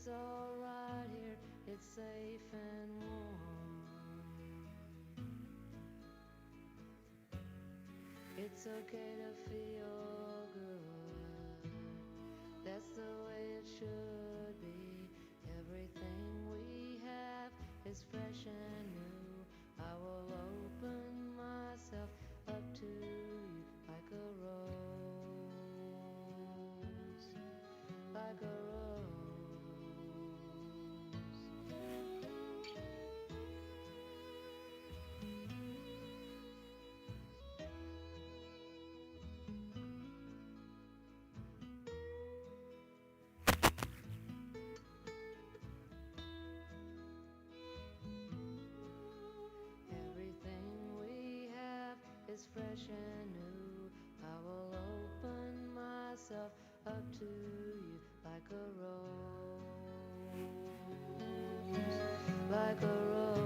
It's all right here, it's safe and warm. It's okay to feel good. That's the way it should be. Everything we have is fresh and new. I will open myself up to you like a rose, like a rose. Everything we have is fresh and new. I will open myself up to you like a rose, like a rose.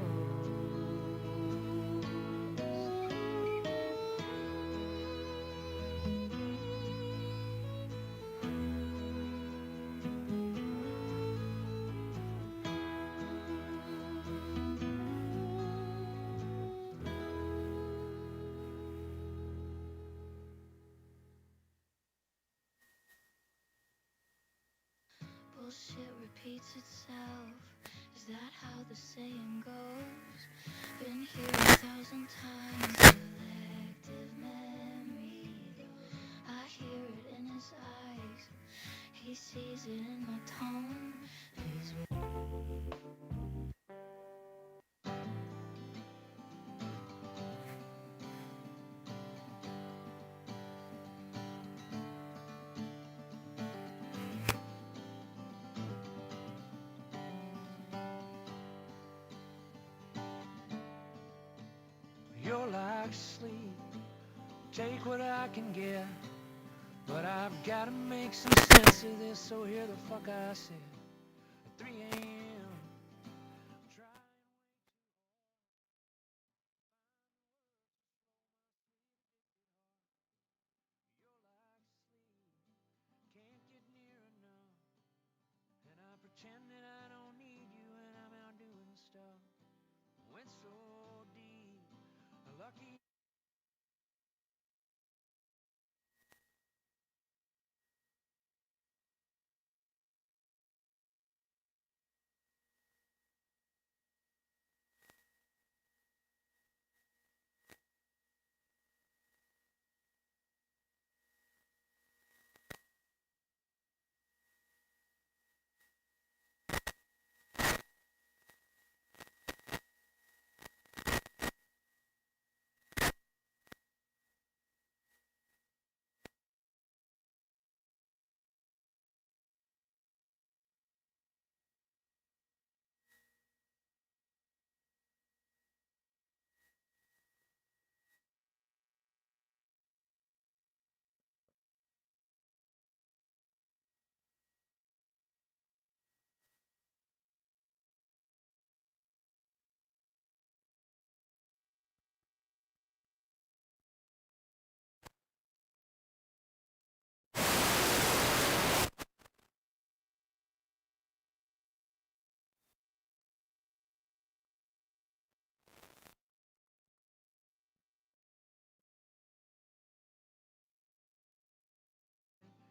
Bullshit repeats itself. Is that how the saying goes? Been here 1,000 times. Selective memory. I hear it in his eyes. He sees it in my tone. He's You're like sleep, take what I can get. But I've gotta make some sense of this, so hear the fuck I said. At 3 a.m. Can't get near enough, and I pretend that I don't need you, and I'm out doing stuff. Went so deep, lucky.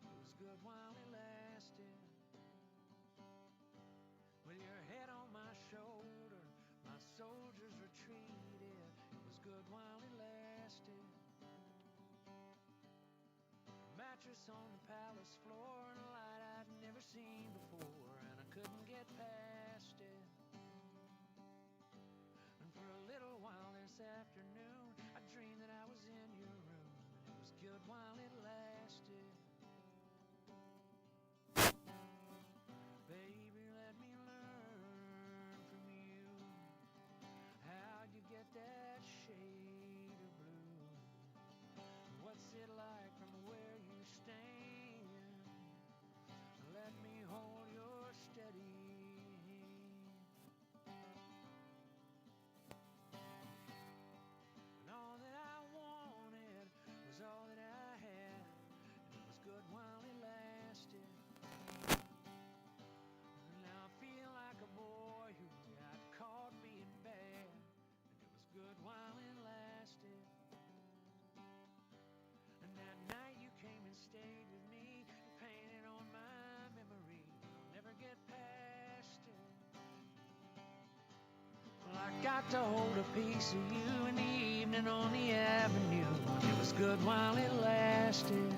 It was good while it lasted. With your head on my shoulder, my soldiers retreated. It was good while it lasted. A mattress on the palace floor and a light I'd never seen before, and I couldn't get past it. And for a little while this afternoon, I dreamed that I was in your room, and it was good while it lasted. Baby, let me learn from you how you get that shade of blue. What's it like from where you stand? Let me hold your steady hand. And all that I wanted was all that I had. got to hold a piece of you in the evening on the avenue. It was good while it lasted.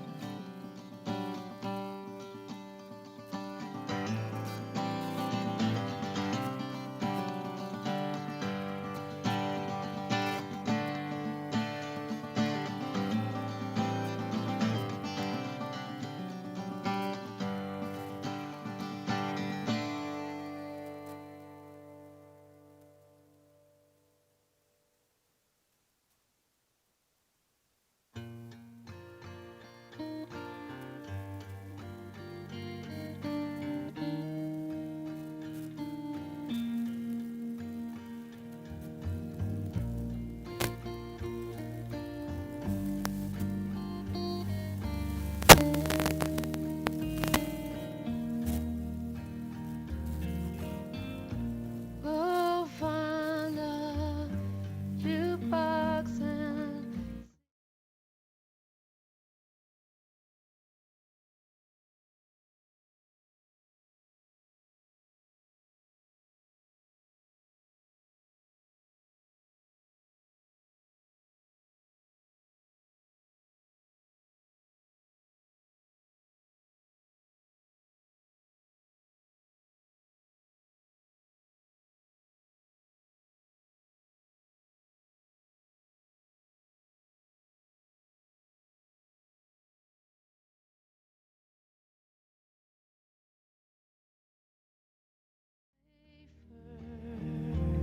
Go find a jukebox and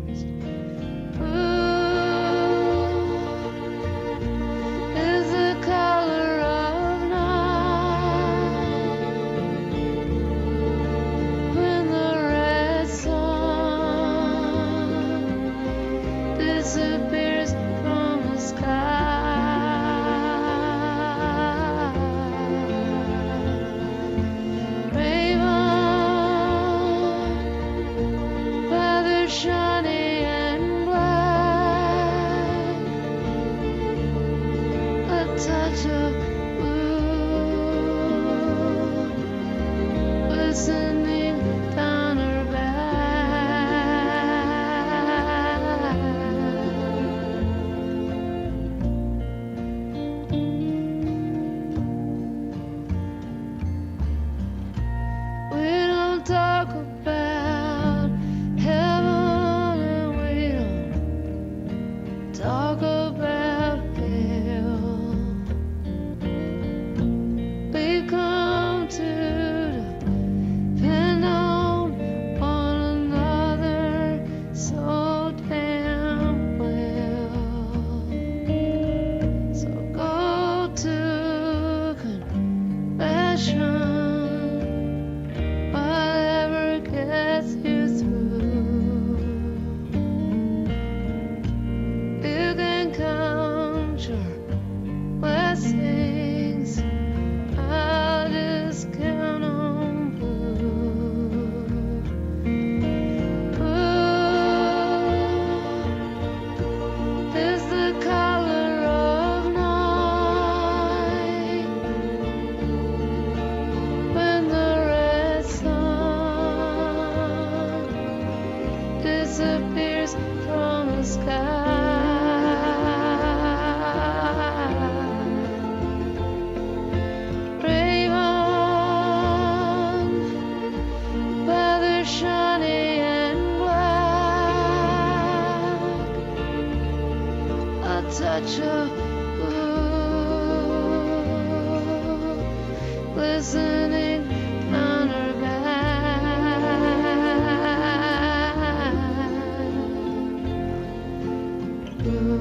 first. Blue is the color of night when the red sun disappears from the sky. Raven, feathers shiny and black, a touch of blue glistening down her back. We don't talk about heaven and we don't talk about hell. We come to depend on one another so damn well. So go to confession, whatever gets you through. You can count your blessings, I'll just count on blue. Blue is the color of night when the red sun disappears from the sky. Raven, feathers shiny and black, a touch of blue glistening down her back. Blue.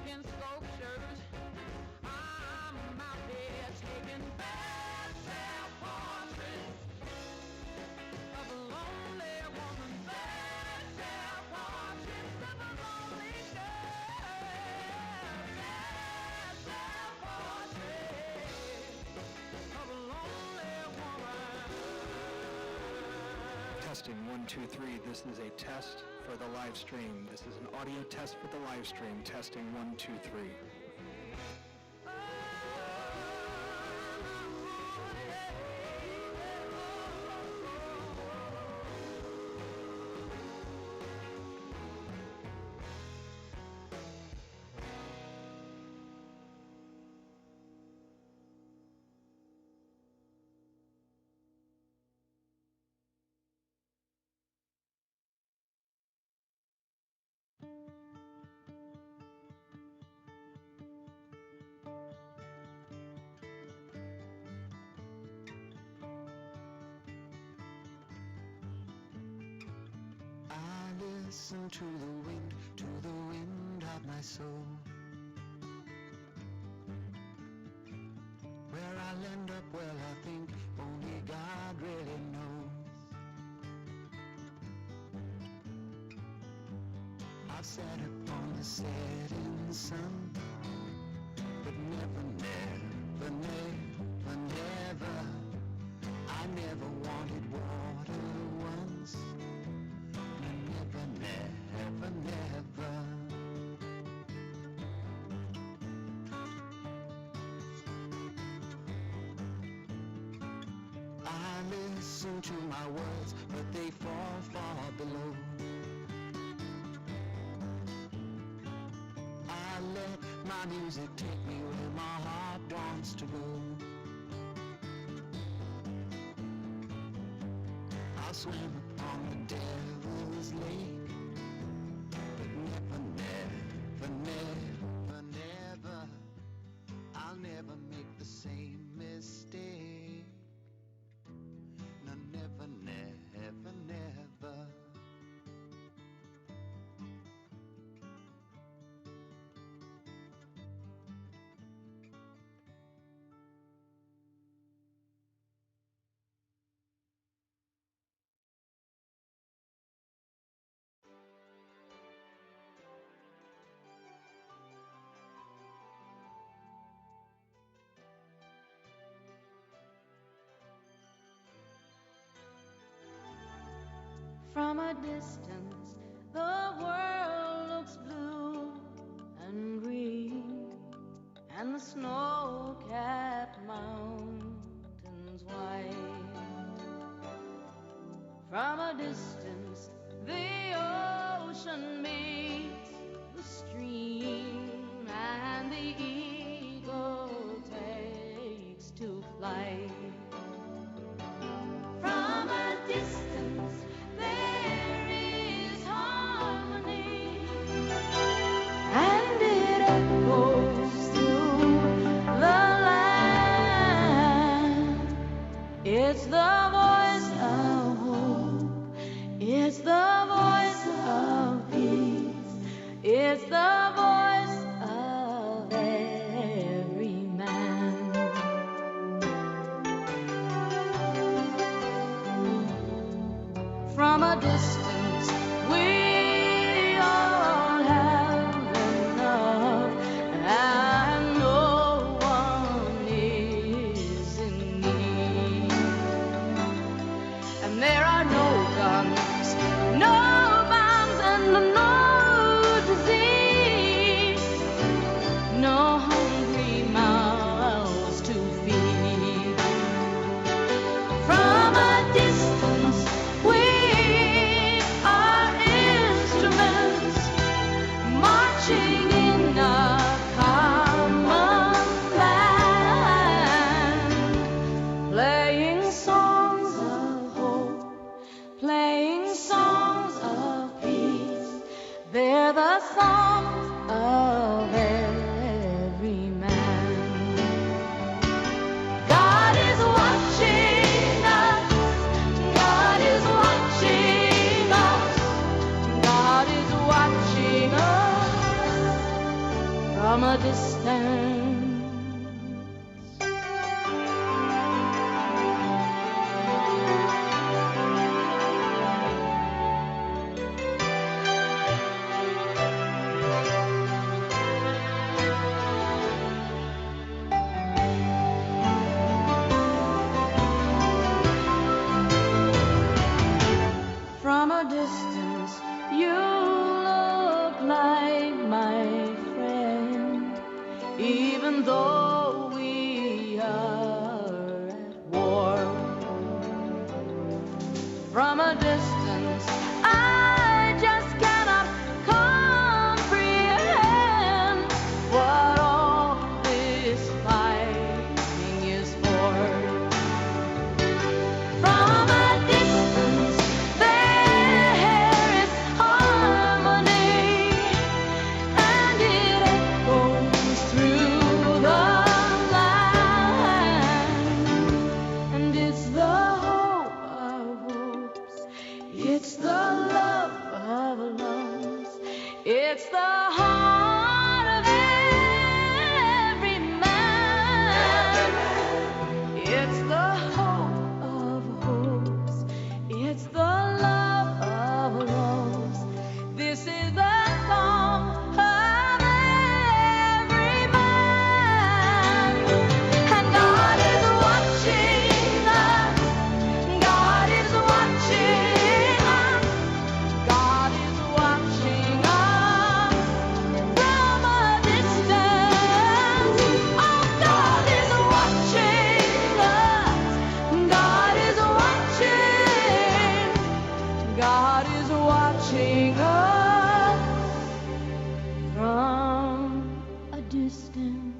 making sculptures. I'm out there taking bad self-portraits of a lonely woman. Bad self-portraits of a lonely girl. Bad self-portraits of a lonely woman. Testing 1, 2, 3. This is a test for the live stream. This is an audio test for the live stream. Testing 1, 2, 3. Listen to the wind of my soul. Where I'll end up, well, I think only God really knows. I've sat upon the setting sun, but never, never, never, never, I never wanted water once. Never, never, never. I listen to my words, but they fall far below. I let my music take me where my heart wants to go. I'll swim upon the devil's lake, but never, never, never, never, I'll never make the same mistake. No, never, never, never. From a distance, the world looks blue and green, and the snow-capped mountains white. From a distance, the ocean meets the stream, and the eagle takes to flight. From a distance, there is harmony, and it echoes through the land. It's the voice of hope, it's the voice of peace, it's the voice of every man. From a distance, we all have enough, and no one is in need. And there are no guns, no bombs, and no disease, no hungry mouths to feed. From a distance, we are instruments marching in a common land, playing songs of hope, playing songs of peace. They're the songs of every man. God is watching us, God is watching us, God is watching us a distance, you look like my friend, even though we are at war. From a distance, I just cannot comprehend what all this fighting is for. From a distance, there is harmony, and it echoes through the land. And it's the hope of hopes, it's the love of loves, it's the heart of every man. It's the hope of hopes, it's the love of loves. This is the song of every man. And God is watching us. God is watching us. God is watching us from a distance. Oh, God is watching us. God is watching. God is watching us from a distance.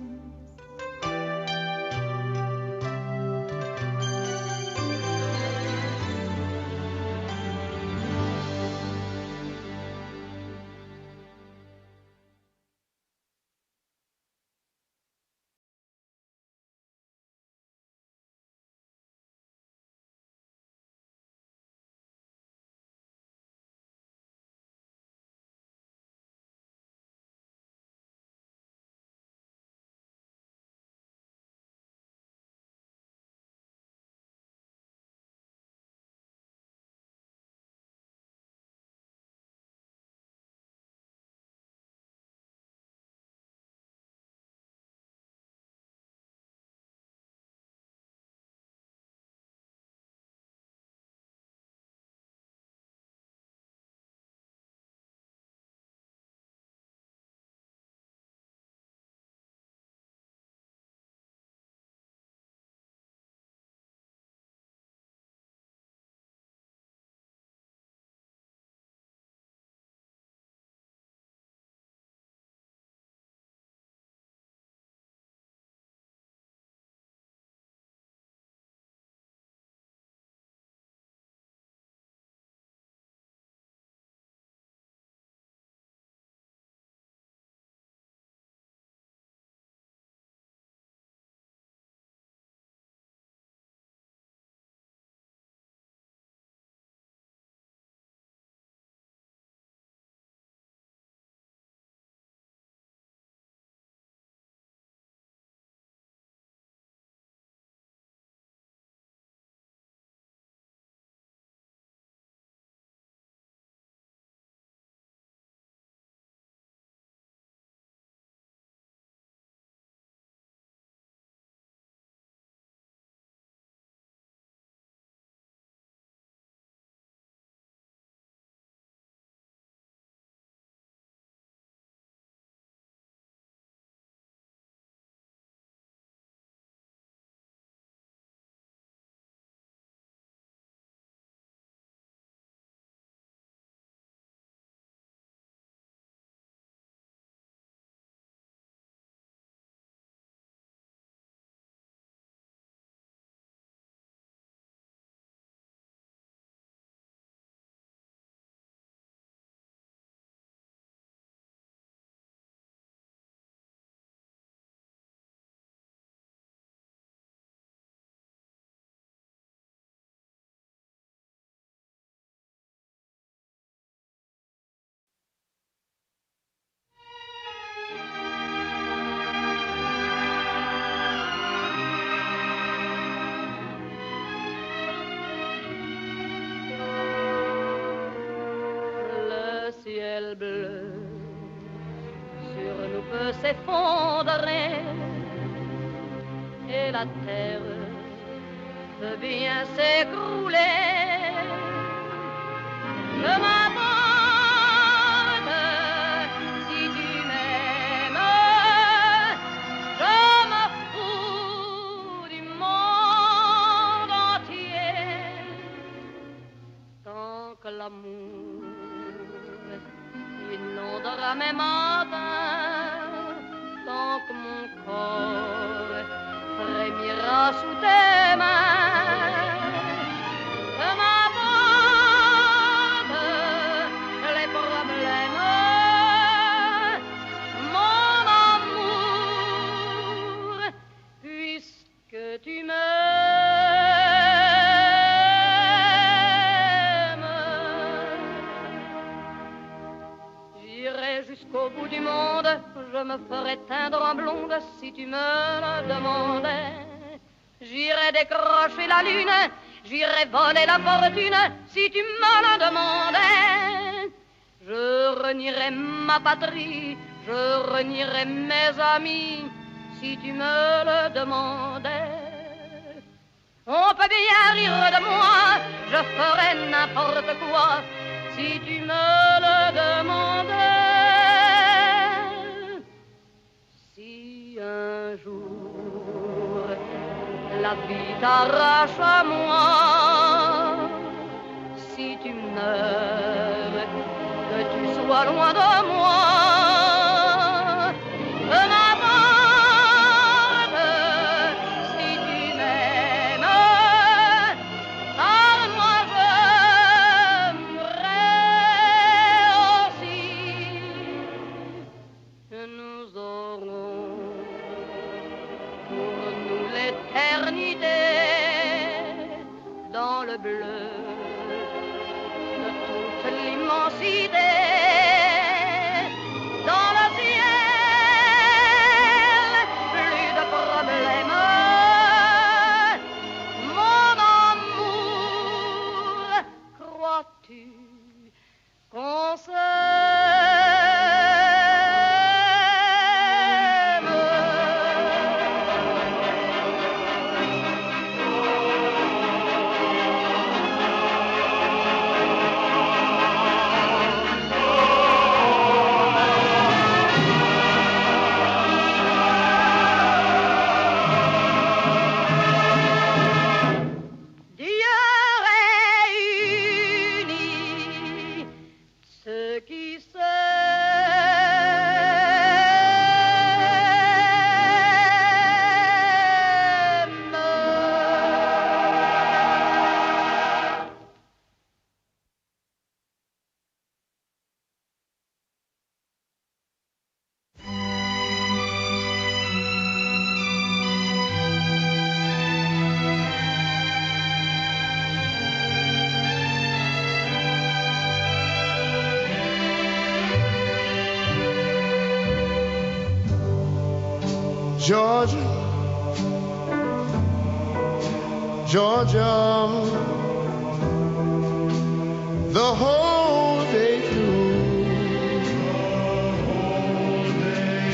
ciel bleu sur nous peut s'effondrer et la terre peut bien s'écrouler. Le inondera mes matins, tant que mon corps frémira sous tes mains. Que m'apportent les problèmes, mon amour, puisque tu m'aimes. J'irai jusqu'au bout du monde, je me ferai teindre en blonde si tu me le demandais. J'irai décrocher la lune, j'irai voler la fortune si tu me le demandais. Je renierai ma patrie, je renierai mes amis si tu me le demandais. On peut bien rire de moi, je ferai n'importe quoi si tu me le demandais. Si un jour la vie t'arrache à moi, si tu meurs, que tu sois loin de moi, que m'importe si tu m'aimes, car moi je mourrai aussi. Nous aurons pour nous l'éternité dans le bleu de toute l'immensité, dans le ciel, plus de problèmes, mon amour, crois-tu qu'on Georgia, Georgia, the whole day through,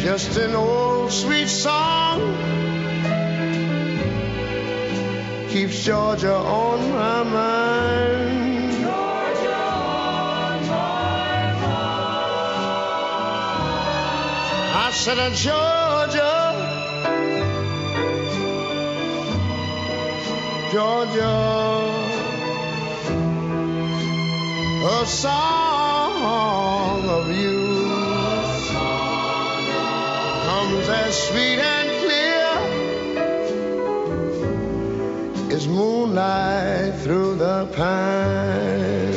just an old sweet song keeps Georgia on my mind. Georgia on my mind. I said, Georgia, Georgia, a song of you comes as sweet and clear as moonlight through the pines.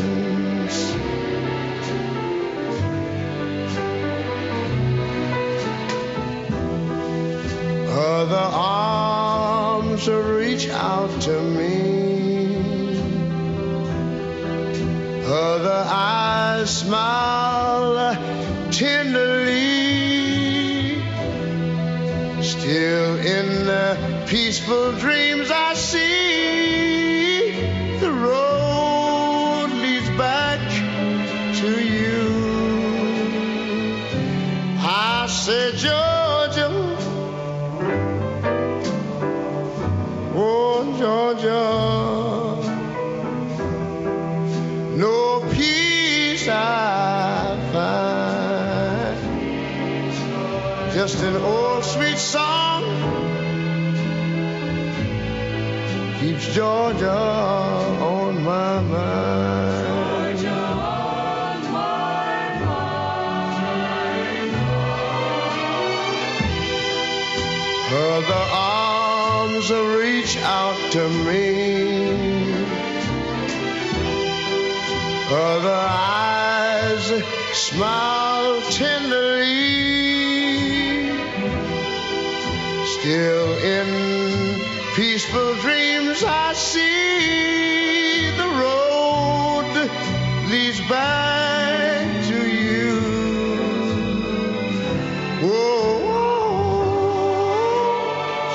Other arms reach out to me, other eyes smile tenderly. Still in the peaceful dreams I see, the road leads back to you. I said, Georgia, oh Georgia, no peace I find, just an old sweet song keeps Georgia on my mind. Georgia on arms reach out to me. Other eyes smile tenderly. Still in peaceful dreams I see the road leads back to you. Whoa,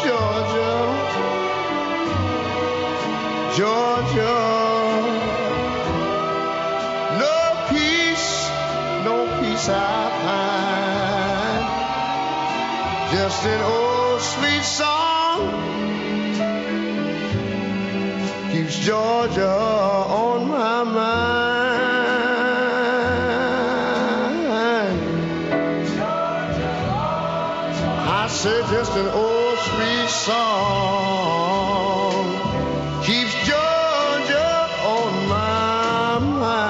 Georgia, Georgia. No peace I find. Just an old sweet song keeps Georgia on my mind. I said just an old sweet song keeps Georgia on my mind.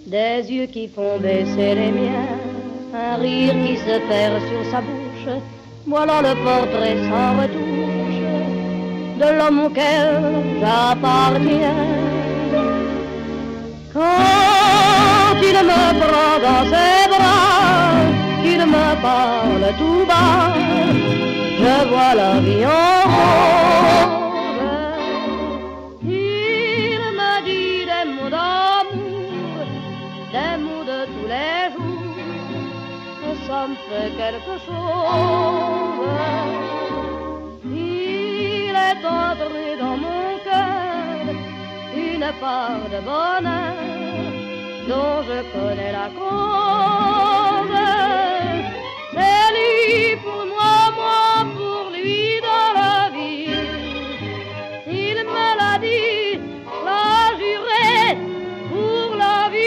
Des yeux qui font baisser les miens, un rire qui se perd sur sa bouche, voilà le portrait sans retouche de l'homme auquel j'appartiens. Quand il me prend dans ses bras, qu'il me parle tout bas, je vois la vie en rose. Il me dit des mots d'amour, des mots de tous les jours, et ça me fait quelque chose. Il est entré dans mon cœur une part de bonheur dont je connais la cause. C'est lui pour moi, moi pour lui dans la vie. Il me l'a dit, l'a juré pour la vie.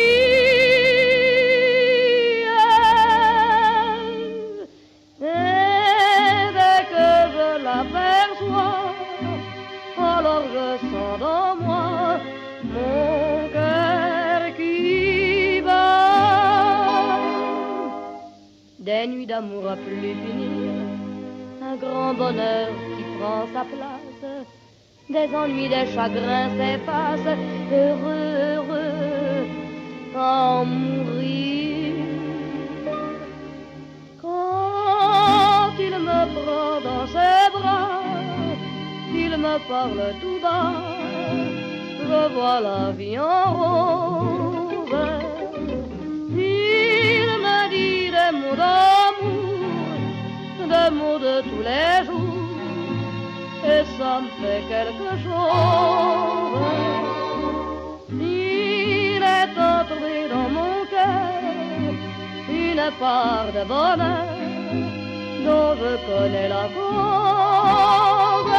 Et dès que je l'aperçois, alors je sens dans moi mon cœur qui bat. Des nuits d'amour à plus finir, un grand bonheur qui prend sa place, des ennuis, des chagrins s'effacent, heureux, heureux, en mourir. Quand il me prend dans ses bras, il me parle tout bas, je vois la vie en rose. Il me dit des mots d'amour, des mots de tous les jours, et ça me fait quelque chose. Il est entré dans mon cœur une part de bonheur dont je connais la cause.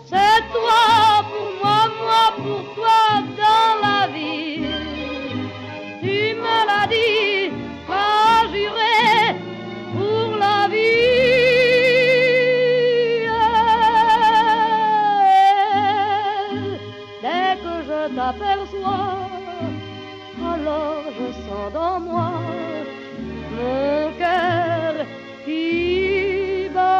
C'est toi pour moi, moi pour toi dans la vie. Tu me l'as dit, m'as juré pour la vie. Dès que je t'aperçois, alors je sens dans moi mon cœur qui bat.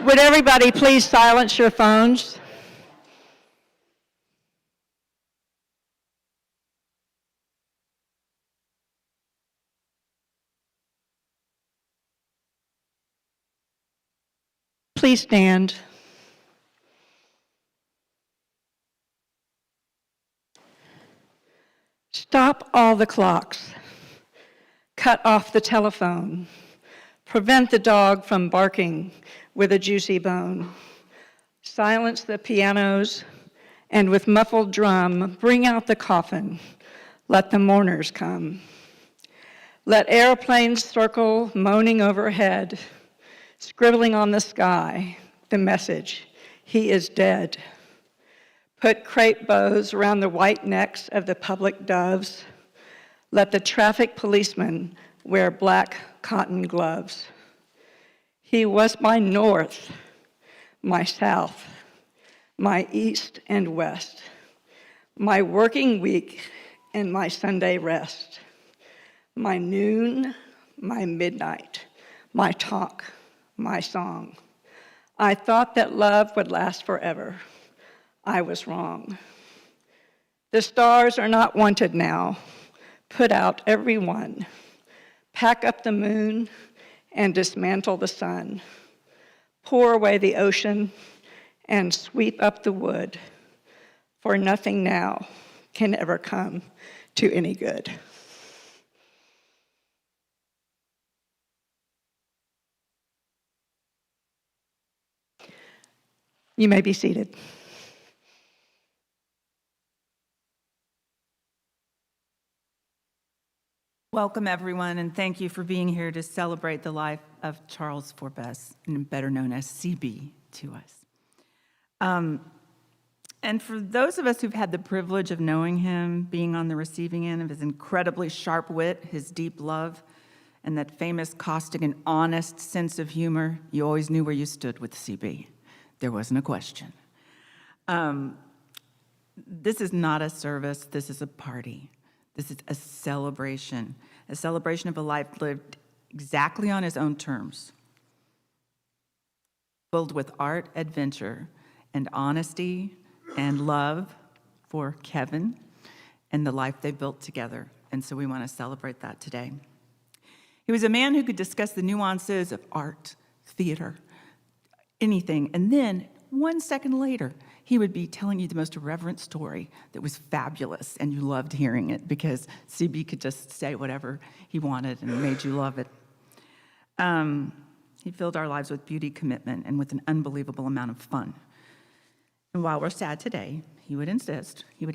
Would everybody please silence your phones? please stand? Stop all the clocks. Cut off the telephone. Prevent the dog from barking with a juicy bone. Silence the pianos, and with muffled drum, bring out the coffin. Let the mourners come. Let airplanes circle, moaning overhead, scribbling on the sky the message, he is dead. Put crepe bows around the white necks of the public doves. Let the traffic policemen wear black cotton gloves. He was my north, my south, my east and west, my working week and my Sunday rest, my noon, my midnight, my talk, my song. I thought that love would last forever. I was wrong. The stars are not wanted now. Put out every one. Pack up the moon and dismantle the sun. Pour away the ocean and sweep up the wood, for nothing now can ever come to any good. You may be seated. Welcome, everyone, and thank you for being here to celebrate the life of Charles Forbess, better known as CB to us. And for those of us who've had the privilege of knowing him, being on the receiving end of his incredibly sharp wit, his deep love, and that famous caustic and honest sense of humor, you always knew where you stood with CB. There wasn't a question. This is not a service, this is a party. This is a celebration of a life lived exactly on his own terms, filled with art, adventure, and honesty and love for Kevin and the life they built together. And so we want to celebrate that today. He was a man who could discuss the nuances of art, theater, anything, and then 1 second later, he would be telling you the most irreverent story that was fabulous, and you loved hearing it because CB could just say whatever he wanted and made you love it. He filled our lives with beauty, commitment, and with an unbelievable amount of fun. And while we're sad today, he would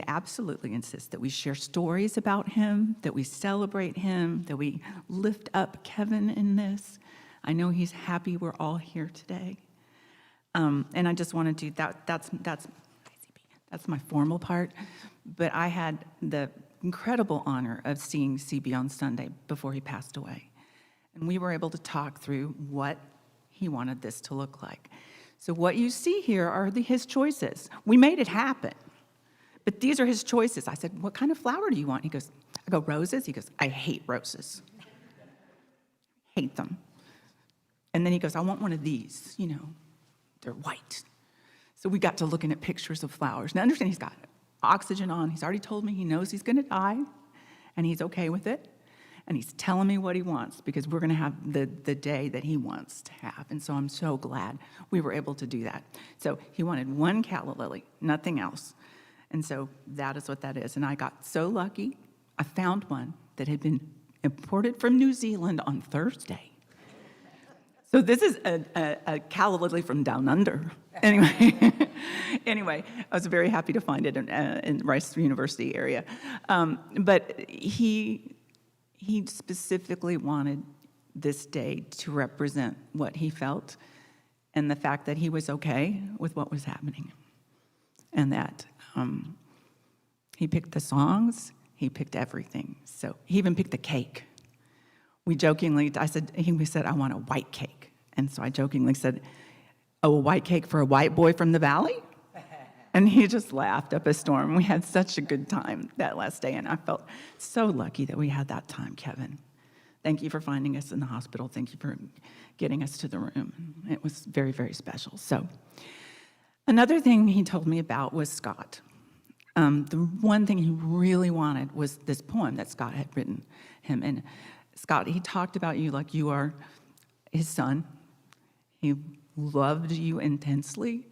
absolutely insist that we share stories about him, that we celebrate him, that we lift up Kevin in this. I know he's happy we're all here today. And I just want to do that. That's my formal part. But I had the incredible honor of seeing CB on Sunday before he passed away. And we were able to talk through what he wanted this to look like. So what you see here are his choices. We made it happen. But these are his choices. I said, what kind of flower do you want? I go, roses? He goes, I hate roses. Hate them. And then he goes, I want one of these, they're white. So we got to looking at pictures of flowers. Now understand, he's got oxygen on. He's already told me he knows he's going to die, and he's okay with it. And he's telling me what he wants because we're going to have the day that he wants to have. And so I'm so glad we were able to do that. So he wanted one calla lily, nothing else. And so that is what that is. And I got so lucky. I found one that had been imported from New Zealand on Thursday. So this is a calla lily from down under. Anyway, I was very happy to find it in Rice University area. But he specifically wanted this day to represent what he felt and the fact that he was okay with what was happening. And that he picked the songs, he picked everything. So he even picked the cake. We jokingly, he said, I want a white cake. And so I jokingly said, oh, a white cake for a white boy from the valley? And he just laughed up a storm. We had such a good time that last day, and I felt so lucky that we had that time, Kevin. Thank you for finding us in the hospital. Thank you for getting us to the room. It was very, very special. So another thing he told me about was Scott. The one thing he really wanted was this poem that Scott had written him. And Scott, he talked about you like you are his son. He loved you intensely,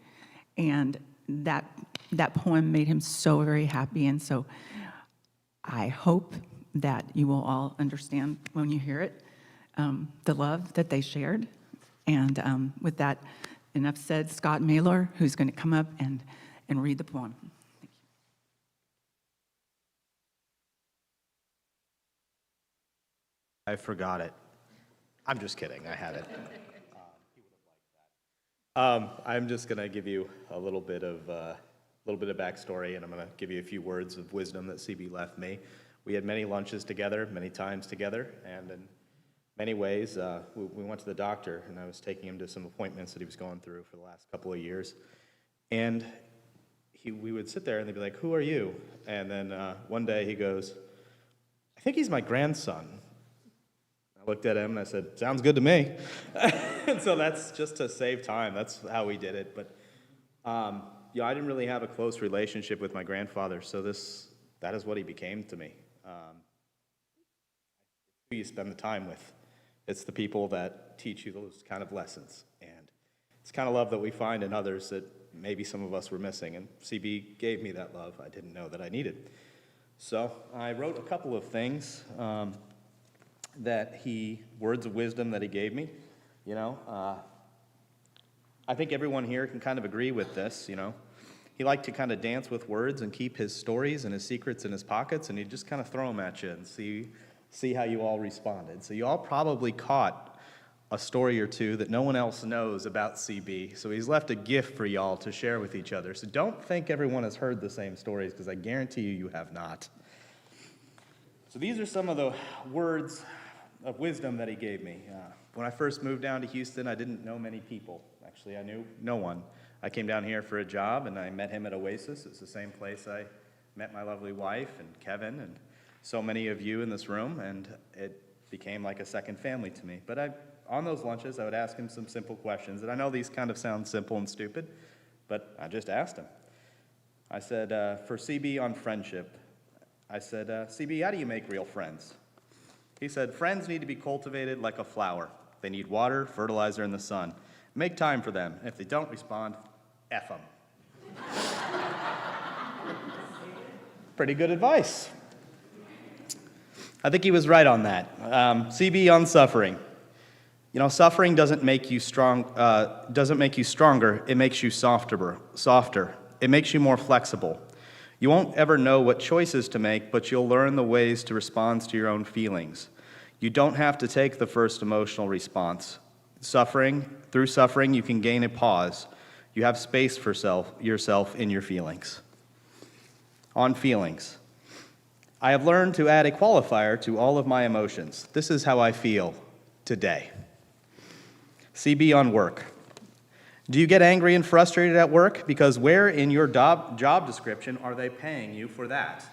and that poem made him so very happy. And so I hope that you will all understand when you hear it, the love that they shared. And with that, enough said. Scott Maylor, who's going to come up and read the poem. I forgot it. I'm just kidding. I have it. I'm just going to give you a little bit of backstory, and I'm going to give you a few words of wisdom that CB left me. We had many lunches together, many times together, and in many ways, we went to the doctor, and I was taking him to some appointments that he was going through for the last couple of years. And we would sit there, and they'd be like, "Who are you?" And then one day he goes, "I think he's my grandson." I looked at him, and I said, "Sounds good to me." And so that's just to save time. That's how we did it. But I didn't really have a close relationship with my grandfather, so that is what he became to me. Who you spend the time with. It's the people that teach you those kind of lessons. And it's kind of love that we find in others that maybe some of us were missing. And CB gave me that love I didn't know that I needed. So I wrote a couple of things words of wisdom that he gave me. I think everyone here can kind of agree with this, He liked to kind of dance with words and keep his stories and his secrets in his pockets, and he'd just kind of throw them at you and see how you all responded. So you all probably caught a story or two that no one else knows about CB. So he's left a gift for y'all to share with each other. So don't think everyone has heard the same stories, because I guarantee you have not. So these are some of the words of wisdom that he gave me. When I first moved down to Houston, I didn't know many people. Actually, I knew no one. I came down here for a job, and I met him at Oasis. It's the same place I met my lovely wife and Kevin and so many of you in this room, and it became like a second family to me. But on those lunches, I would ask him some simple questions, and I know these kind of sound simple and stupid, but I just asked him. I said, for CB on friendship, I said, CB, how do you make real friends? He said, friends need to be cultivated like a flower. They need water, fertilizer, and the sun. Make time for them. If they don't respond, F them. Pretty good advice. I think he was right on that. CB on suffering. Suffering doesn't make you stronger. It makes you softer. It makes you more flexible. You won't ever know what choices to make, but you'll learn the ways to respond to your own feelings. You don't have to take the first emotional response. Through suffering, you can gain a pause. You have space for yourself in your feelings. On feelings. I have learned to add a qualifier to all of my emotions. This is how I feel today. CB on work. Do you get angry and frustrated at work? Because where in your job description are they paying you for that?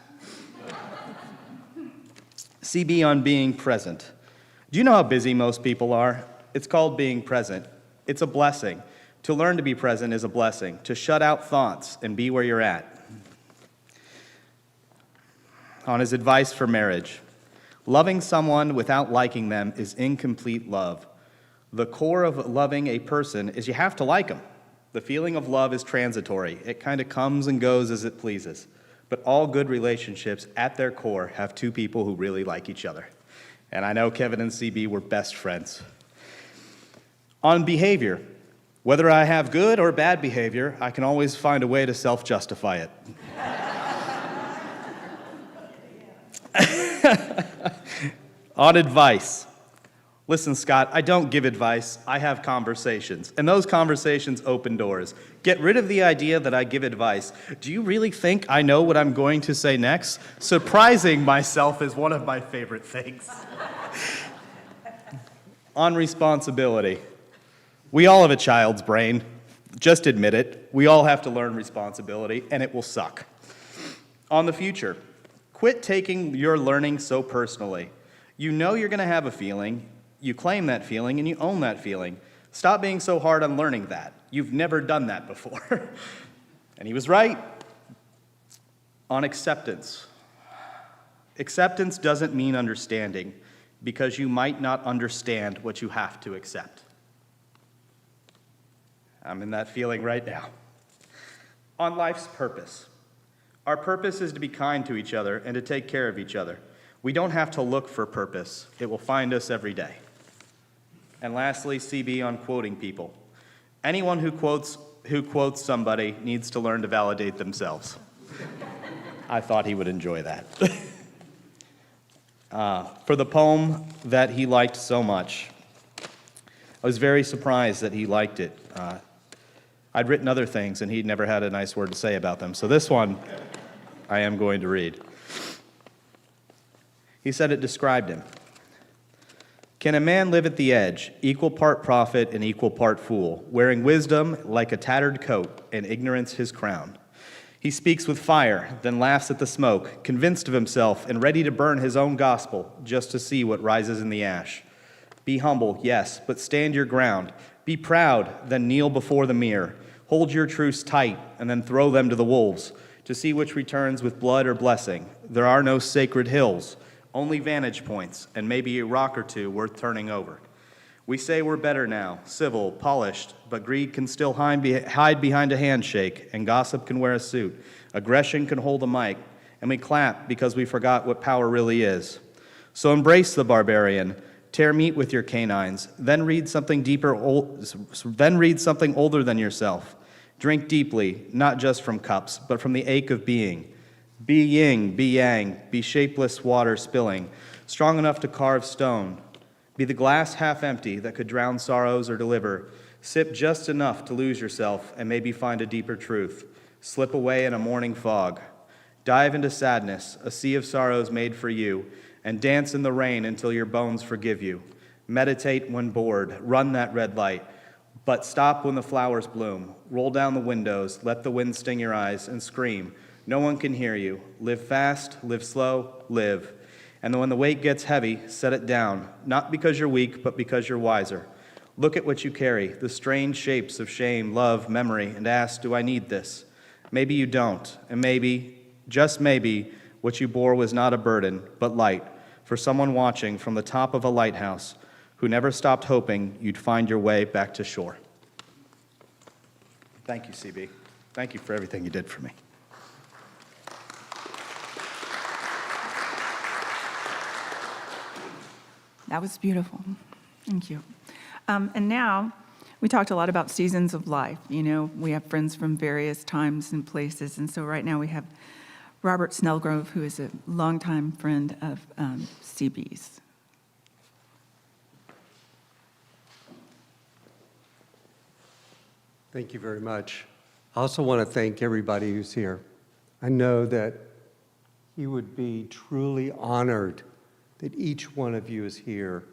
CB on being present. Do you know how busy most people are? It's called being present. It's a blessing. To learn to be present is a blessing. To shut out thoughts and be where you're at. On his advice for marriage. Loving someone without liking them is incomplete love. The core of loving a person is you have to like them. The feeling of love is transitory. It kind of comes and goes as it pleases. But all good relationships at their core have two people who really like each other. And I know Kevin and CB were best friends. On behavior, whether I have good or bad behavior, I can always find a way to self-justify it. On advice. Listen, Scott, I don't give advice. I have conversations. And those conversations open doors. Get rid of the idea that I give advice. Do you really think I know what I'm going to say next? Surprising myself is one of my favorite things. On responsibility. We all have a child's brain. Just admit it. We all have to learn responsibility, and it will suck. On the future. Quit taking your learning so personally. You know you're going to have a feeling. You claim that feeling, and you own that feeling. Stop being so hard on learning that. You've never done that before. And he was right. On acceptance. Acceptance doesn't mean understanding, because you might not understand what you have to accept. I'm in that feeling right now. On life's purpose. Our purpose is to be kind to each other and to take care of each other. We don't have to look for purpose. It will find us every day. And lastly, CB on quoting people. Anyone who quotes somebody needs to learn to validate themselves. I thought he would enjoy that. For the poem that he liked so much, I was very surprised that he liked it. I'd written other things, and he'd never had a nice word to say about them. So this one, I am going to read. He said it described him. Can a man live at the edge, equal part prophet and equal part fool, wearing wisdom like a tattered coat and ignorance his crown? He speaks with fire, then laughs at the smoke, convinced of himself and ready to burn his own gospel just to see what rises in the ash. Be humble, yes, but stand your ground. Be proud, then kneel before the mirror. Hold your truths tight, and then throw them to the wolves, to see which returns with blood or blessing. There are no sacred hills, only vantage points, and maybe a rock or two worth turning over. We say we're better now, civil, polished, but greed can still hide behind a handshake, and gossip can wear a suit. Aggression can hold a mic, and we clap because we forgot what power really is. So embrace the barbarian. Tear meat with your canines, then read something older than yourself. Drink deeply, not just from cups, but from the ache of being. Be yin, be yang, be shapeless water spilling, strong enough to carve stone. Be the glass half empty that could drown sorrows or deliver. Sip just enough to lose yourself and maybe find a deeper truth. Slip away in a morning fog. Dive into sadness, a sea of sorrows made for you, and dance in the rain until your bones forgive you. Meditate when bored, run that red light, but stop when the flowers bloom. Roll down the windows, let the wind sting your eyes, and scream. No one can hear you. Live fast, live slow, live. And when the weight gets heavy, set it down, not because you're weak, but because you're wiser. Look at what you carry, the strange shapes of shame, love, memory, and ask, do I need this? Maybe you don't, and maybe, just maybe, what you bore was not a burden, but light, for someone watching from the top of a lighthouse who never stopped hoping you'd find your way back to shore. Thank you, CB. Thank you for everything you did for me. That was beautiful. Thank you. And now, we talked a lot about seasons of life. You know, we have friends from various times and places, and so right now we have Robert Snellgrove, who is a longtime friend of CB's. Thank you very much. I also want to thank everybody who's here. I know that he would be truly honored that each one of you is here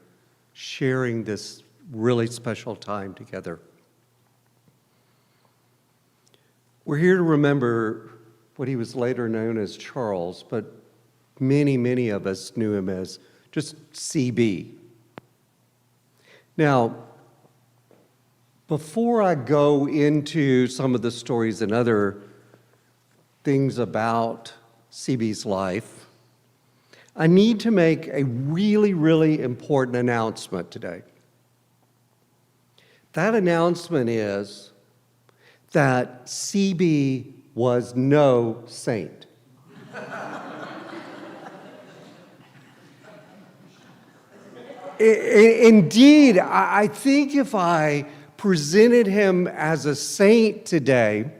sharing this really special time together. We're here to remember what he was later known as Charles, but many, many of us knew him as just CB. Now, before I go into some of the stories and other things about CB's life, I need to make a really, really important announcement today. That announcement is that CB was no saint. Indeed, I think if I presented him as a saint today,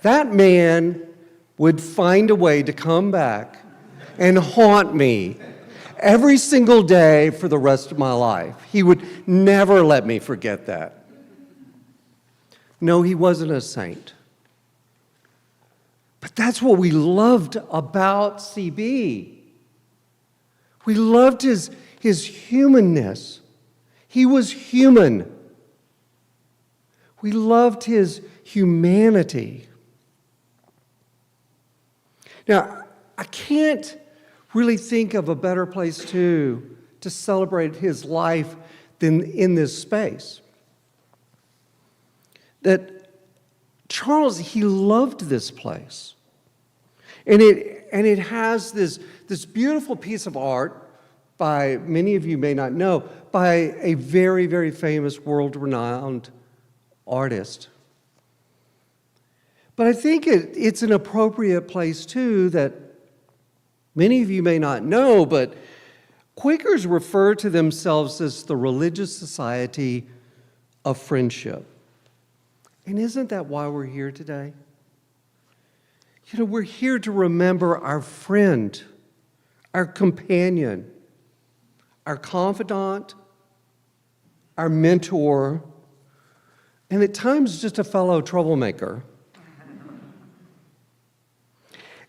that man would find a way to come back and haunt me every single day for the rest of my life. He would never let me forget that. No, he wasn't a saint. But that's what we loved about CB. We loved his humanness. He was human. We loved his humanity. Now, I can't really think of a better place to celebrate his life than in this space. That Charles, he loved this place. And it has this beautiful piece of art by, many of you may not know, by a very, very famous world-renowned artist. But I think it's an appropriate place, too, that many of you may not know, but Quakers refer to themselves as the religious society of friendship. And isn't that why we're here today? You know, we're here to remember our friend, our companion, our confidant, our mentor, and at times just a fellow troublemaker.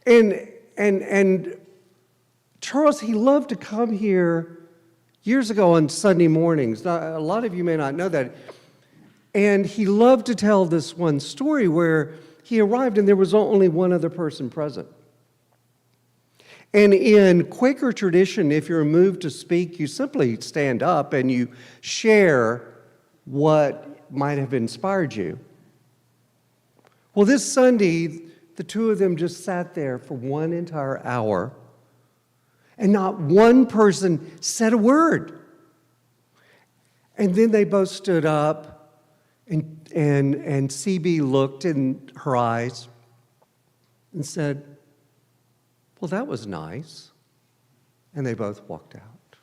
And Charles, he loved to come here years ago on Sunday mornings. Now, a lot of you may not know that. And he loved to tell this one story where he arrived and there was only one other person present. And in Quaker tradition, if you're moved to speak, you simply stand up and you share what might have inspired you. Well, this Sunday, the two of them just sat there for one entire hour, and not one person said a word. And then they both stood up, and CB looked in her eyes and said, "Well, that was nice." And they both walked out.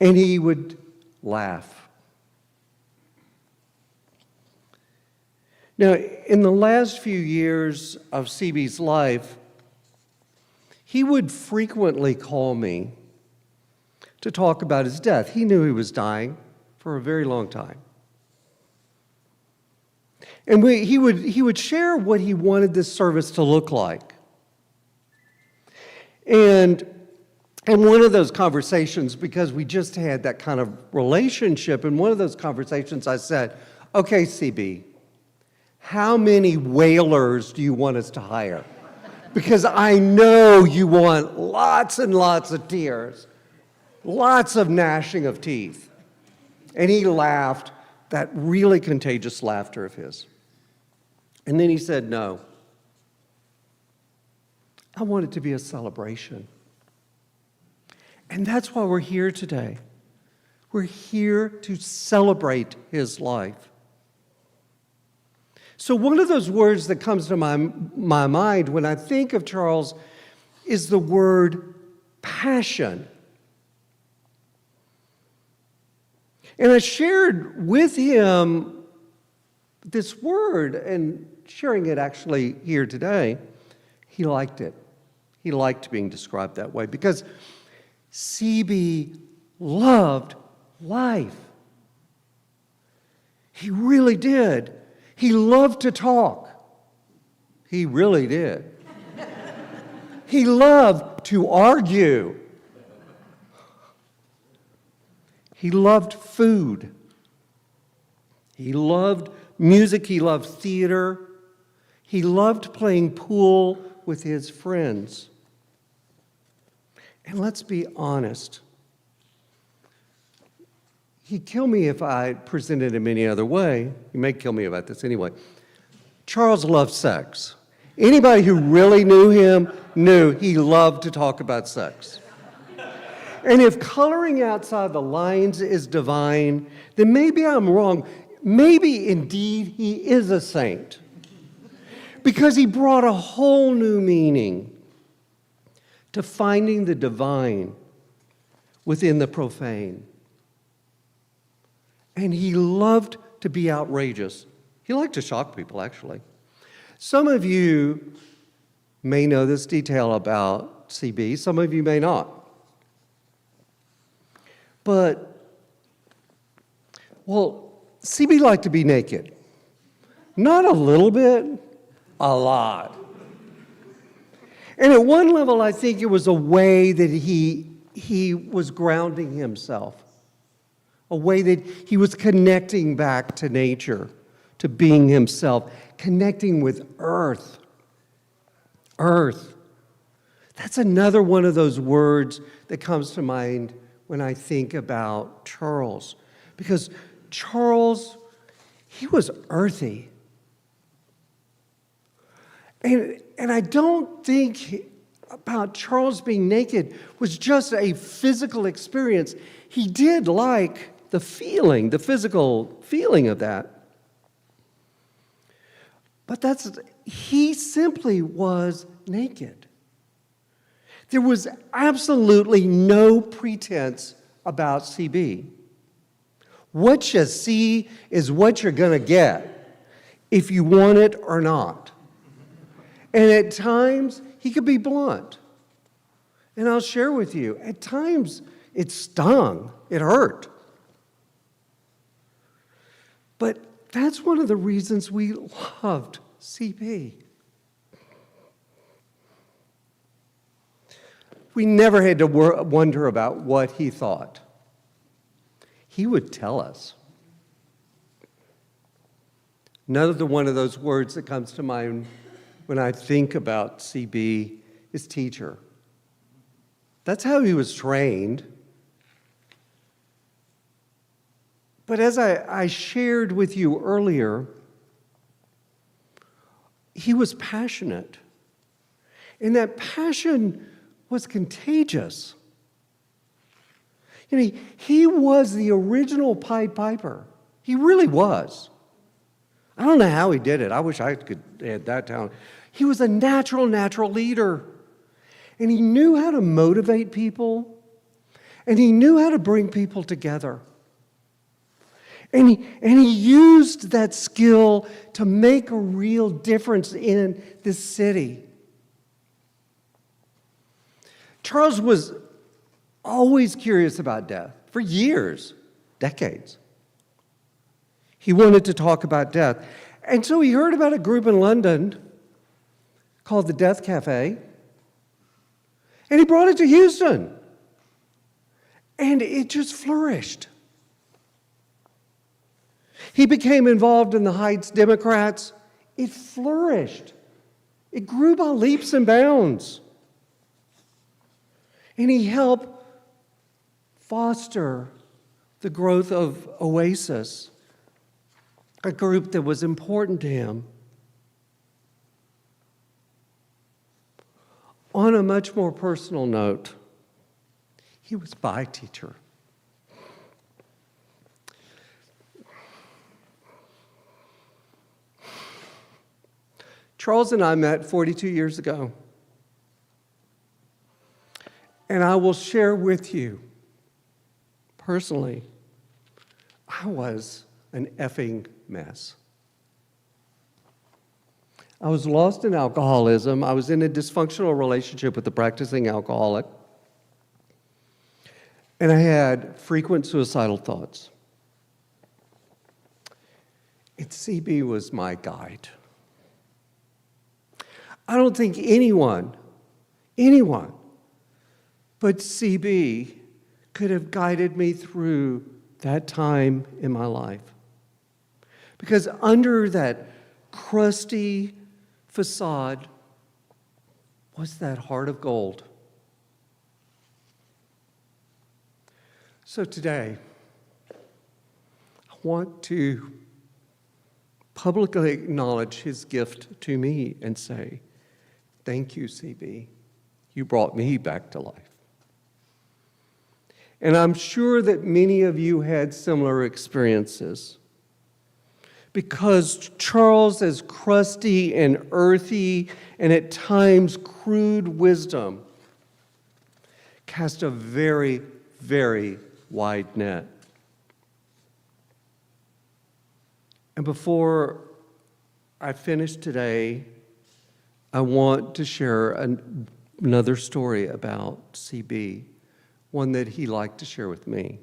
And he would laugh. Now, in the last few years of CB's life, he would frequently call me to talk about his death. He knew he was dying for a very long time. And he would share what he wanted this service to look like. And one of those conversations, because we just had that kind of relationship, in one of those conversations I said, "Okay, CB, how many whalers do you want us to hire? Because I know you want lots and lots of tears, lots of gnashing of teeth." And he laughed, that really contagious laughter of his. And then he said, "No, I want it to be a celebration." And that's why we're here today. We're here to celebrate his life. So one of those words that comes to my mind when I think of Charles is the word passion. And I shared with him this word, and sharing it actually here today, he liked it. He liked being described that way because CB loved life. He really did. He loved to talk. He really did. He loved to argue. He loved food. He loved music. He loved theater. He loved playing pool with his friends. And let's be honest. He'd kill me if I presented him any other way. He may kill me about this anyway. Charles loved sex. Anybody who really knew him knew he loved to talk about sex. And if coloring outside the lines is divine, then maybe I'm wrong. Maybe indeed he is a saint. Because he brought a whole new meaning to finding the divine within the profane. And he loved to be outrageous. He liked to shock people, actually. Some of you may know this detail about CB, some of you may not. But, well, CB liked to be naked. Not a little bit, a lot. And at one level, I think it was a way that he was grounding himself. A way that he was connecting back to nature, to being himself, connecting with earth. Earth. That's another one of those words that comes to mind when I think about Charles. Because Charles, he was earthy. And I don't think about Charles being naked was just a physical experience. He did like the feeling, the physical feeling of that. But he simply was naked. There was absolutely no pretense about CB. What you see is what you're going to get, if you want it or not. And at times, he could be blunt. And I'll share with you, at times, it stung, it hurt. But that's one of the reasons we loved CB. We never had to wonder about what he thought. He would tell us. Another one of those words that comes to mind when I think about CB is teacher. That's how he was trained. But as I shared with you earlier, he was passionate. And that passion was contagious. You know, he was the original Pied Piper. He really was. I don't know how he did it. I wish I could add that talent. He was a natural leader. And he knew how to motivate people. And he knew how to bring people together. And he used that skill to make a real difference in this city. Charles was always curious about death for years, decades. He wanted to talk about death. And so he heard about a group in London called the Death Cafe, and he brought it to Houston. And it just flourished. He became involved in the Heights Democrats. It flourished. It grew by leaps and bounds. And he helped foster the growth of Oasis, a group that was important to him. On a much more personal note, he was my teacher. Charles and I met 42 years ago. And I will share with you, personally, I was an effing mess. I was lost in alcoholism. I was in a dysfunctional relationship with a practicing alcoholic. And I had frequent suicidal thoughts. And CB was my guide. I don't think anyone but CB could have guided me through that time in my life. Because under that crusty facade was that heart of gold. So today, I want to publicly acknowledge his gift to me and say, thank you, CB. You brought me back to life. And I'm sure that many of you had similar experiences. Because Charles' as crusty and earthy and at times crude wisdom cast a very, very wide net. And before I finish today, I want to share another story about CB, one that he liked to share with me.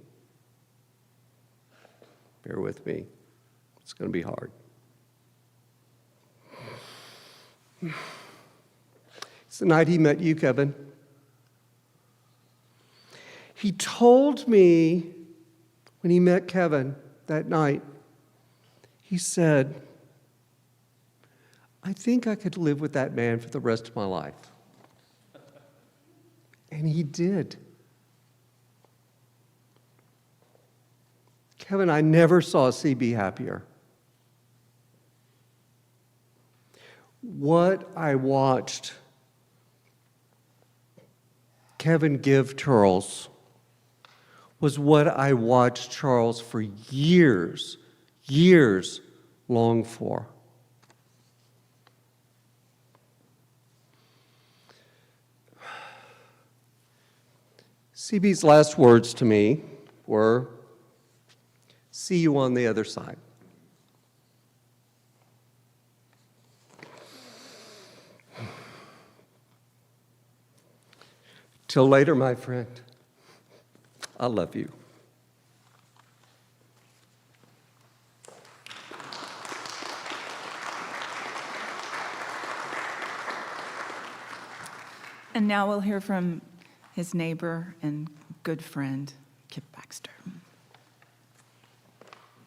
Bear with me. It's going to be hard. It's the night he met you, Kevin. He told me when he met Kevin that night, he said, I think I could live with that man for the rest of my life. And he did. Kevin, I never saw CB happier. What I watched Kevin give Charles was what I watched Charles for years long for. CB's last words to me were, "See you on the other side." Till later, my friend. I love you. And now we'll hear from his neighbor and good friend, Kip Baxter.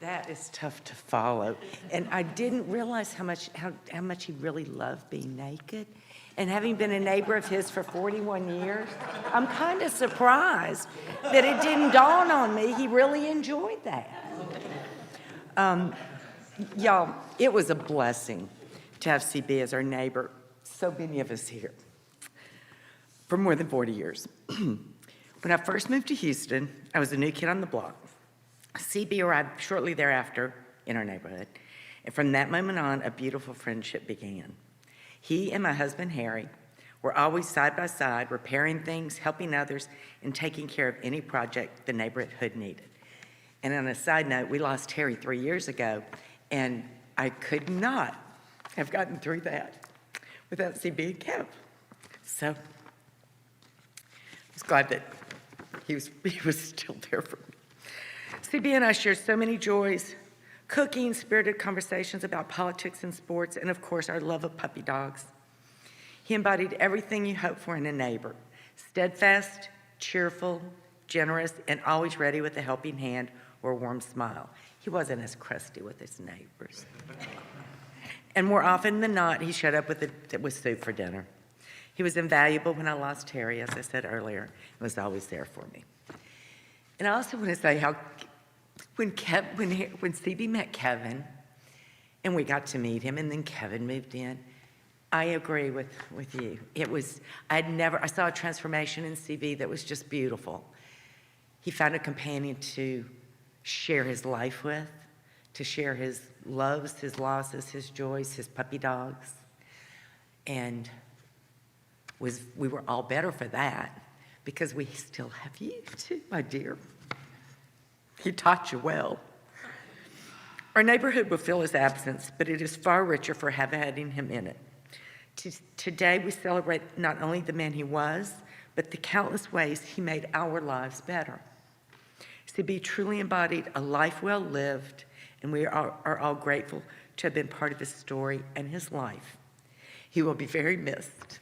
That is tough to follow. And I didn't realize how much he really loved being naked. And having been a neighbor of his for 41 years, I'm kind of surprised that it didn't dawn on me he really enjoyed that. Y'all, it was a blessing to have CB as our neighbor, so many of us here, for more than 40 years. When I first moved to Houston, I was a new kid on the block. CB arrived shortly thereafter in our neighborhood, and from that moment on, a beautiful friendship began. He and my husband, Harry, were always side by side, repairing things, helping others, and taking care of any project the neighborhood needed. And on a side note, we lost Harry 3 years ago, and I could not have gotten through that without CB and Kev. So I was glad that he was still there for me. CB and I shared so many joys, cooking, spirited conversations about politics and sports, and of course, our love of puppy dogs. He embodied everything you hope for in a neighbor: steadfast, cheerful, generous, and always ready with a helping hand or a warm smile. He wasn't as crusty with his neighbors. And more often than not, he showed up with soup for dinner. He was invaluable when I lost Harry, as I said earlier, and was always there for me. And I also want to say how when CB met Kevin, and we got to meet him, and then Kevin moved in, I agree with you. I saw a transformation in CB that was just beautiful. He found a companion to share his life with, to share his loves, his losses, his joys, his puppy dogs. And we were all better for that, because we still have you too, my dear. He taught you well. Our neighborhood will feel his absence, but it is far richer for having him in it. Today, we celebrate not only the man he was, but the countless ways he made our lives better. CB truly embodied a life well lived, and we are all grateful to have been part of his story and his life. He will be very missed.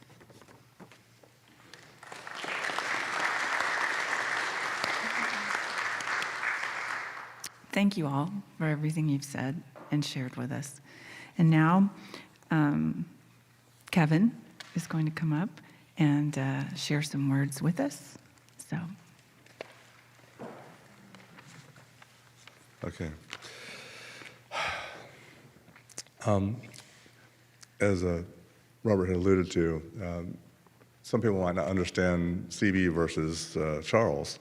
Thank you all for everything you've said and shared with us. And now, Kevin is going to come up and share some words with us. So. Okay. As Robert had alluded to, some people might not understand CB versus Charles.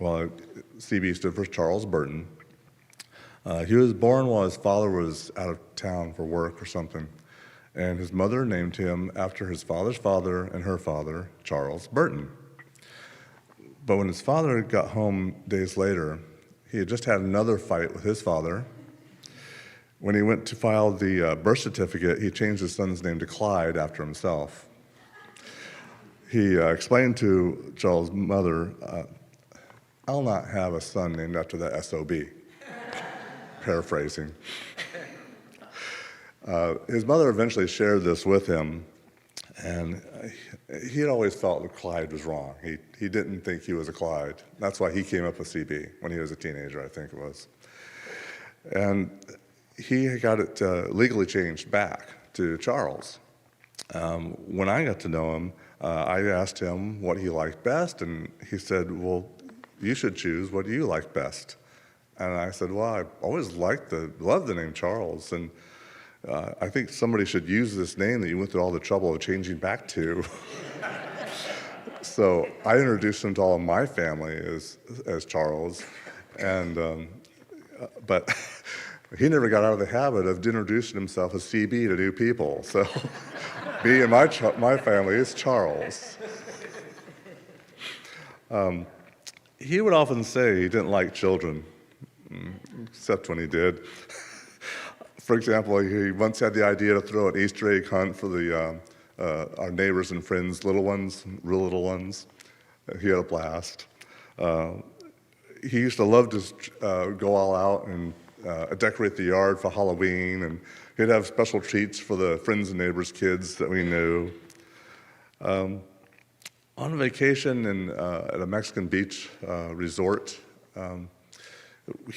Well, CB stood for Charles Burton. He was born while his father was out of town for work or something, and his mother named him after his father's father and her father, Charles Burton. But when his father got home days later, he had just had another fight with his father. When he went to file the birth certificate, he changed his son's name to Clyde after himself. He explained to Charles' mother, "I'll not have a son named after that SOB." Paraphrasing. His mother eventually shared this with him, and he had always felt that Clyde was wrong. He didn't think he was a Clyde. That's why he came up with CB when he was a teenager, I think it was. And he got it legally changed back to Charles. When I got to know him, I asked him what he liked best, and he said, "Well, you should choose. What do you like best?" And I said, "Well, I always loved the name Charles, and I think somebody should use this name that you went through all the trouble of changing back to." So I introduced him to all of my family as Charles, but he never got out of the habit of introducing himself as CB to new people. So me and my family is Charles. He would often say he didn't like children, except when he did. For example, he once had the idea to throw an Easter egg hunt for our neighbors and friends, little ones, real little ones. He had a blast. He used to love to go all out and decorate the yard for Halloween, and he'd have special treats for the friends and neighbors' kids that we knew. On vacation at a Mexican beach resort,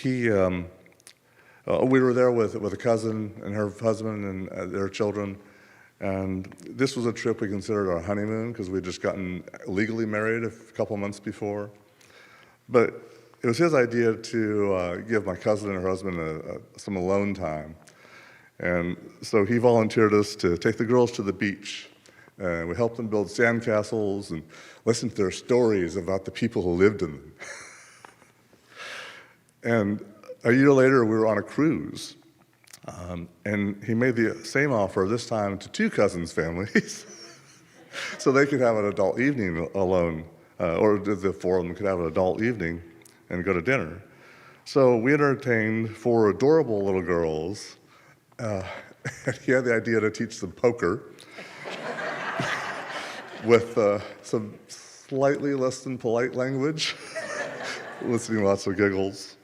we were there with a cousin and her husband and their children, and this was a trip we considered our honeymoon because we'd just gotten legally married a couple months before. But it was his idea to give my cousin and her husband some alone time, and so he volunteered us to take the girls to the beach. We helped them build sandcastles and listen to their stories about the people who lived in them. And a year later, we were on a cruise, and he made the same offer, this time to two cousins' families, so they could have an adult evening alone, or the four of them could have an adult evening and go to dinner. So we entertained four adorable little girls, and he had the idea to teach them poker, with some slightly less than polite language, listening to lots of giggles.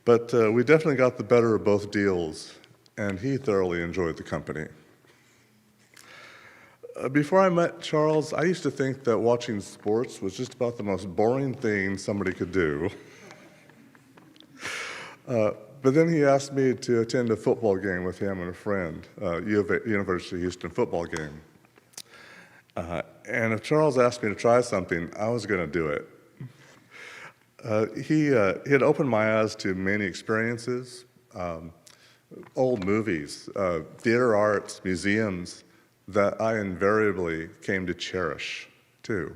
But we definitely got the better of both deals, and he thoroughly enjoyed the company. Before I met Charles, I used to think that watching sports was just about the most boring thing somebody could do. But then he asked me to attend a football game with him and a friend, University of Houston football game. And if Charles asked me to try something, I was going to do it. He had opened my eyes to many experiences, old movies, theater arts, museums that I invariably came to cherish, too.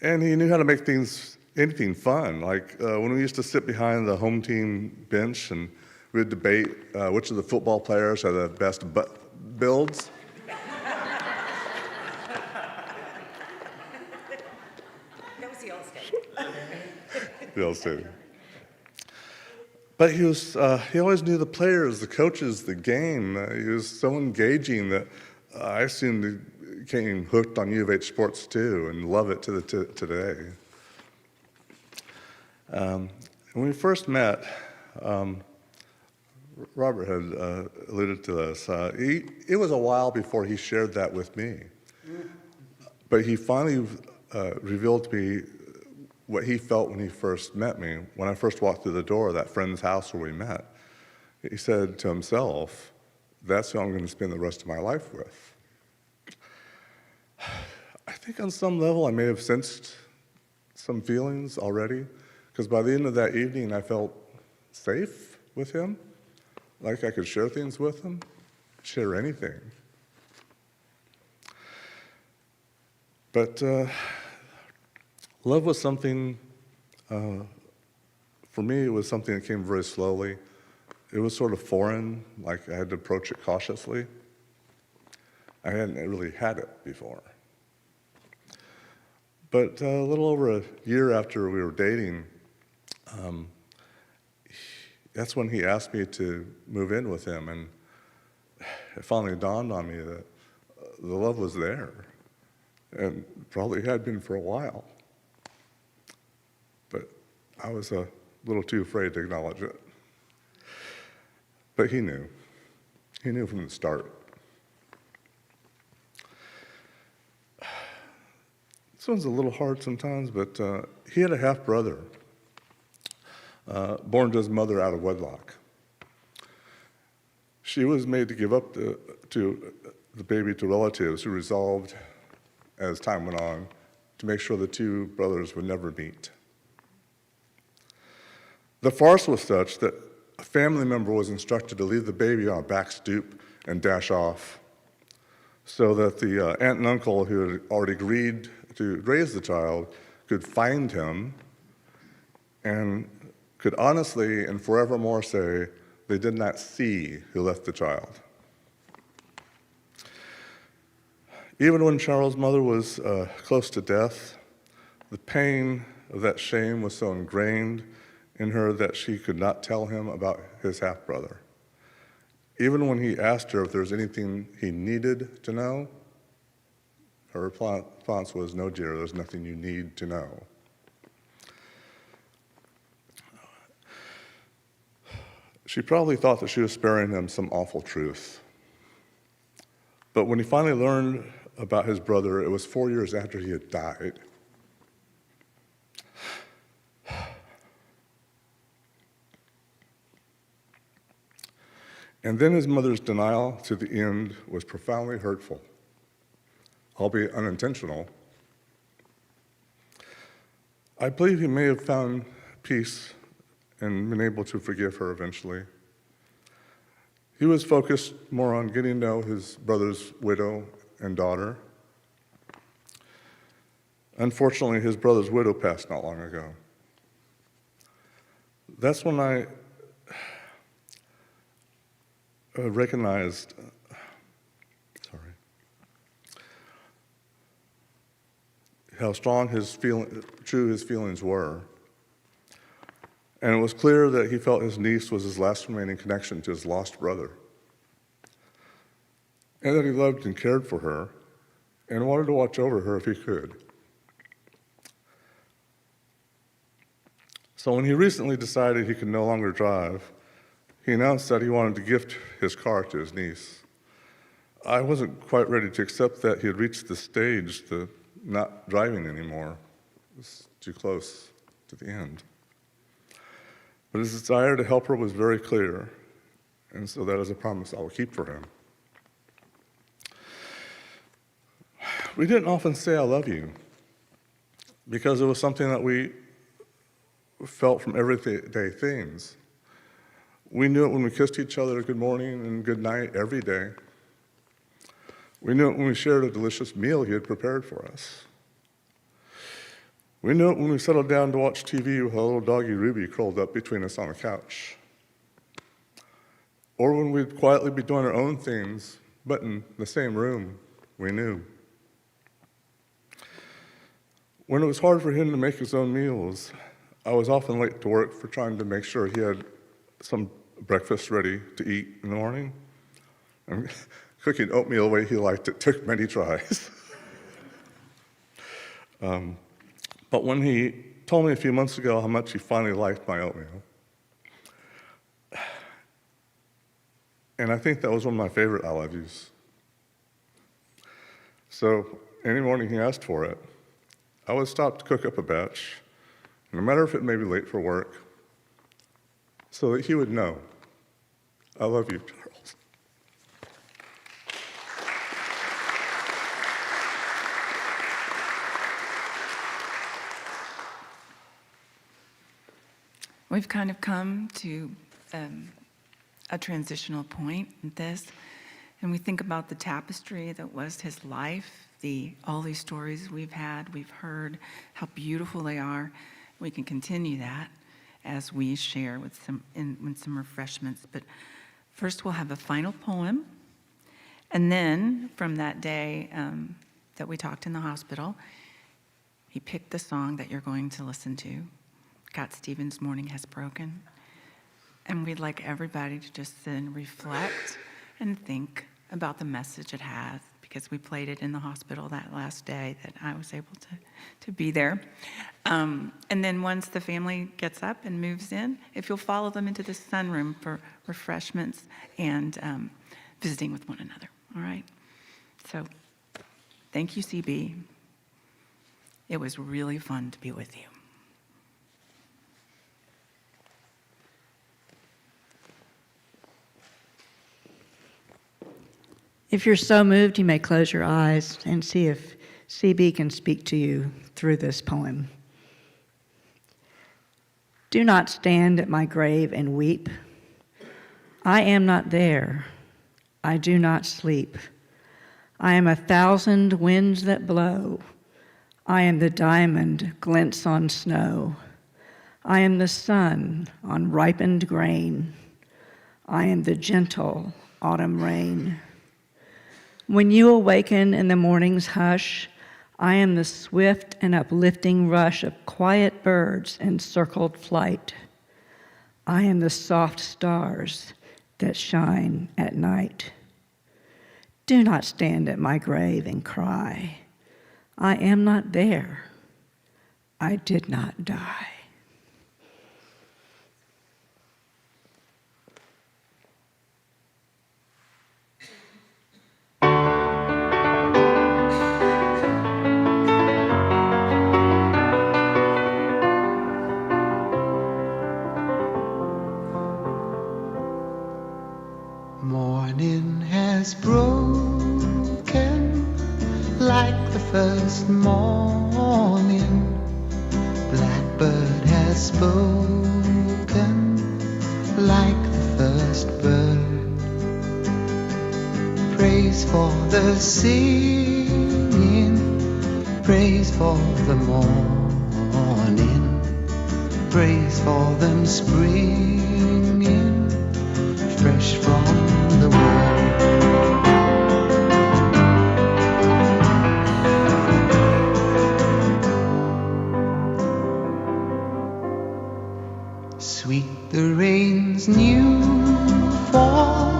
And he knew how to make anything fun, like when we used to sit behind the home team bench and we'd debate which of the football players had the best builds. That was the old stadium. The old stadium. But he always knew the players, the coaches, the game. He was so engaging that I soon became hooked on U of H sports too and love it to today. When we first met, Robert had alluded to this. It was a while before he shared that with me. But he finally revealed to me what he felt when he first met me. When I first walked through the door of that friend's house where we met, he said to himself, "That's who I'm going to spend the rest of my life with." I think on some level I may have sensed some feelings already, because by the end of that evening I felt safe with him, like I could share things with him, share anything. But love was something, for me, it was something that came very slowly. It was sort of foreign, like I had to approach it cautiously. I hadn't really had it before. But a little over a year after we were dating, that's when he asked me to move in with him, and it finally dawned on me that the love was there, and probably had been for a while. But I was a little too afraid to acknowledge it. But he knew. He knew from the start. This one's a little hard sometimes, but he had a half-brother, born to his mother out of wedlock. She was made to give up the baby to relatives who resolved, as time went on, to make sure the two brothers would never meet. The farce was such that a family member was instructed to leave the baby on a back stoop and dash off. so that the aunt and uncle who had already agreed to raise the child could find him and could honestly and forevermore say they did not see who left the child. Even when Charles' mother was close to death, the pain of that shame was so ingrained in her that she could not tell him about his half-brother. Even when he asked her if there was anything he needed to know, her response was, "No, dear, there's nothing you need to know." She probably thought that she was sparing him some awful truth. But when he finally learned about his brother, it was 4 years after he had died. And then his mother's denial to the end was profoundly hurtful, albeit unintentional. I believe he may have found peace and been able to forgive her eventually. He was focused more on getting to know his brother's widow and daughter. Unfortunately, his brother's widow passed not long ago. That's when I recognized how strong his feelings were. And it was clear that he felt his niece was his last remaining connection to his lost brother. And that he loved and cared for her and wanted to watch over her if he could. So when he recently decided he could no longer drive, he announced that he wanted to gift his car to his niece. I wasn't quite ready to accept that he had reached the stage to not driving anymore. It was too close to the end. But his desire to help her was very clear, and so that is a promise I will keep for him. We didn't often say "I love you" because it was something that we felt from everyday things. We knew it when we kissed each other good morning and good night every day. We knew it when we shared a delicious meal he had prepared for us. We knew it when we settled down to watch TV with our little doggy Ruby curled up between us on the couch. Or when we'd quietly be doing our own things, but in the same room, we knew. When it was hard for him to make his own meals, I was often late to work for trying to make sure he had some breakfast ready to eat in the morning. And cooking oatmeal the way he liked it took many tries. But when he told me a few months ago how much he finally liked my oatmeal, and I think that was one of my favorite "I love yous." So any morning he asked for it, I would stop to cook up a batch, no matter if it may be late for work, so that he would know, "I love you, Charles." We've kind of come to a transitional point in this, and we think about the tapestry that was his life, all these stories we've heard, how beautiful they are. We can continue that as we share with some refreshments. But first we'll have a final poem, and then from that day that we talked in the hospital, he picked the song that you're going to listen to, Cat Stevens' "Morning Has Broken." And we'd like everybody to just sit and reflect and think about the message it has, because we played it in the hospital that last day that I was able to be there. And then once the family gets up and moves in, if you'll follow them into the sunroom for refreshments and visiting with one another, all right? So thank you, CB. It was really fun to be with you. If you're so moved, you may close your eyes and see if CB can speak to you through this poem. Do not stand at my grave and weep. I am not there. I do not sleep. I am 1,000 winds that blow. I am the diamond glints on snow. I am the sun on ripened grain. I am the gentle autumn rain. When you awaken in the morning's hush, I am the swift and uplifting rush of quiet birds in circled flight. I am the soft stars that shine at night. Do not stand at my grave and cry. I am not there. I did not die. Morning has broken like the first morning. Blackbird has spoken like the first bird. Praise for the singing, praise for the morning, praise for them springing fresh from the world. Sweet the rain's new fall,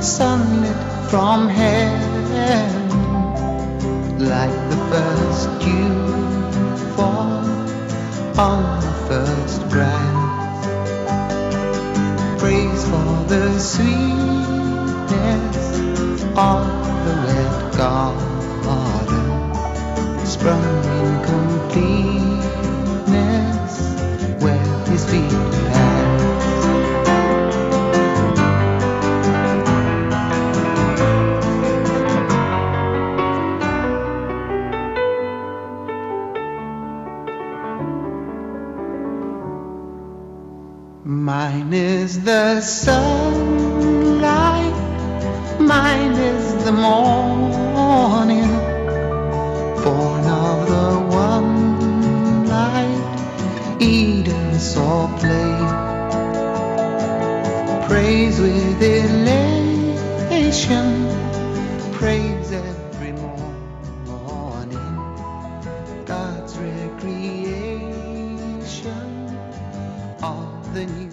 sunlit from heaven, like the first dew fall on the first grass. Praise for the sweetness of the wet garden, sprung in completeness where his feet pass. Mine is the sunlight, mine is the morning, born of the one light Eden saw play. Praise with elation, praise every morning, God's recreation of the new.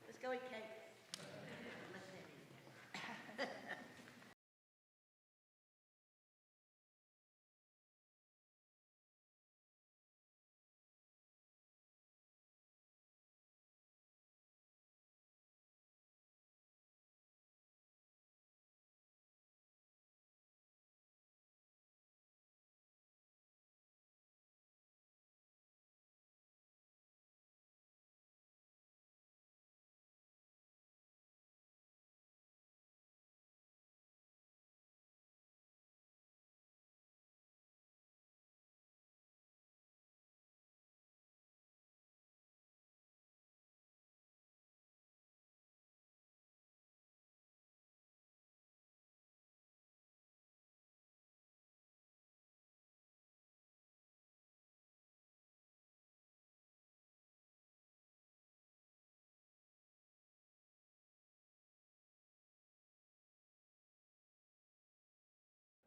Let's go eat cake.